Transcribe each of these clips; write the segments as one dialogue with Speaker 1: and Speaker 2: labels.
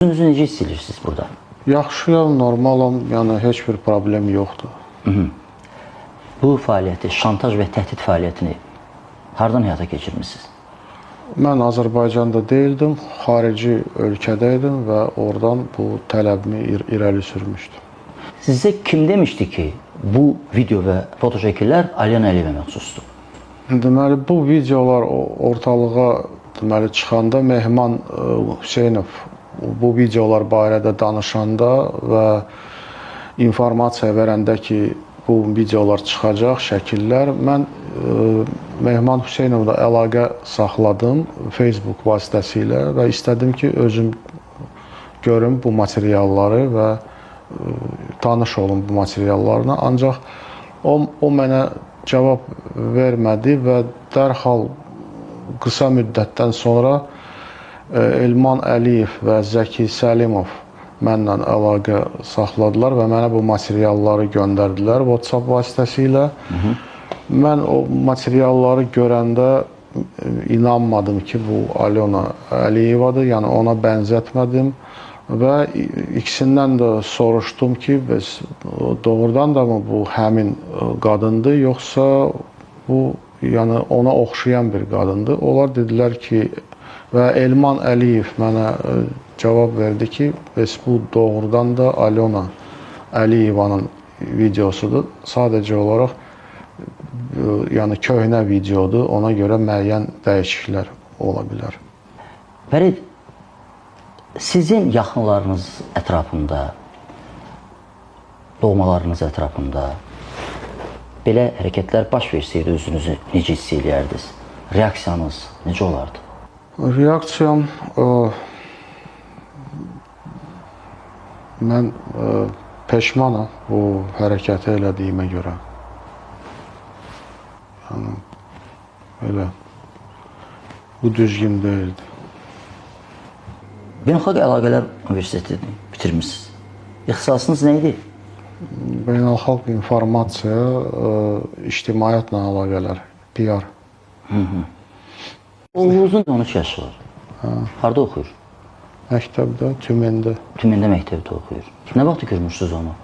Speaker 1: Özünüzü necə hiss edirsiniz burada?
Speaker 2: Yaxşıyam, normalam, yəni heç bir problem yoxdur.
Speaker 1: Bu fəaliyyəti, şantaj və təhdid fəaliyyətini hardan həyata keçirmişsiniz?
Speaker 2: Mən Azərbaycanda deyildim, xarici ölkədəydim və oradan bu tələbimi irəli sürmüşdüm.
Speaker 1: Sizə kim demişdi ki, bu video və foto şəkillər Alyona Əliyevə məxsusdur?
Speaker 2: Deməli, bu videolar ortalığa çıxanda Mehman Hüseynov bu videolar barədə danışanda və informasiya verəndə ki, bu videolar çıxacaq, şəkillər, mən Mehman Hüseynovla əlaqə saxladım Facebook vasitəsilə və istədim ki, özüm görüm bu materialları və tanış olum bu materiallarına. Ancaq o mənə cavab vermədi və dərhal qısa müddətdən sonra Elman Əliyev və Zəki Səlimov mənlə əlaqə saxladılar və mənə bu materialları göndərdilər WhatsApp vasitəsilə. Mən o materialları görəndə inanmadım ki, bu Alyona Əliyevadır, yəni ona bənzətmədim və ikisindən də soruşdum ki, bəs doğrudan da mı bu həmin qadındır, yoxsa bu yəni ona oxşayan bir qadındır? Onlar dedilər ki, və Elman Əliyev mənə cavab verdi ki, bəs bu doğrudan da Alyona Əliyevanın videosudur. Sadəcə olaraq yəni köhnə videodur, ona görə müəyyən dəyişikliklər ola bilər.
Speaker 1: Fərid, sizin yaxınlarınız ətrafında, doğmalarınız ətrafında belə hərəkətlər baş versəydi, özünüzü necə hiss edərdiniz? Reaksiyanız necə olardı?
Speaker 2: Reaksiyam, mən peşmanam bu hərəkəti elədiyimə görə. Yəni, elə, bu düzgün deyildi.
Speaker 1: Beynəlxalq Əlaqələr Universitetini bitirmişsiniz. İxtisasınız nə idi?
Speaker 2: Beynəlxalq informasiya, ictimaiyyətlə əlaqələr, PR.
Speaker 1: Oğlunuzun 13 yaşı var. Harada oxuyur?
Speaker 2: Məktəbdə, Tümendə.
Speaker 1: Tümendə məktəbdə oxuyur. Nə vaxt görmüşsünüz onu?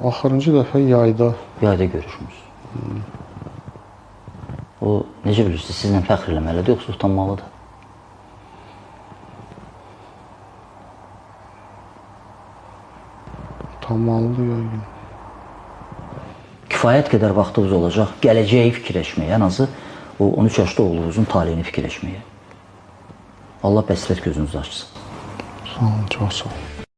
Speaker 2: Axırıncı dəfə yayda.
Speaker 1: Yayda görüşmüşsünüz. O, necə bilirsiniz, sizlə fəxr eləməlidir, yoxsa utanmalıdır?
Speaker 2: Utanmalıdır, yəqin.
Speaker 1: Kifayət qədər vaxtınız olacaq gələcəyi fikirləşməyə, ən azı o 13 yaşlı oğlunuzun taleyini fikirləşməyə. Allah bəslət gözünüzü açsın.
Speaker 2: Sağ olun, çox sağ olun.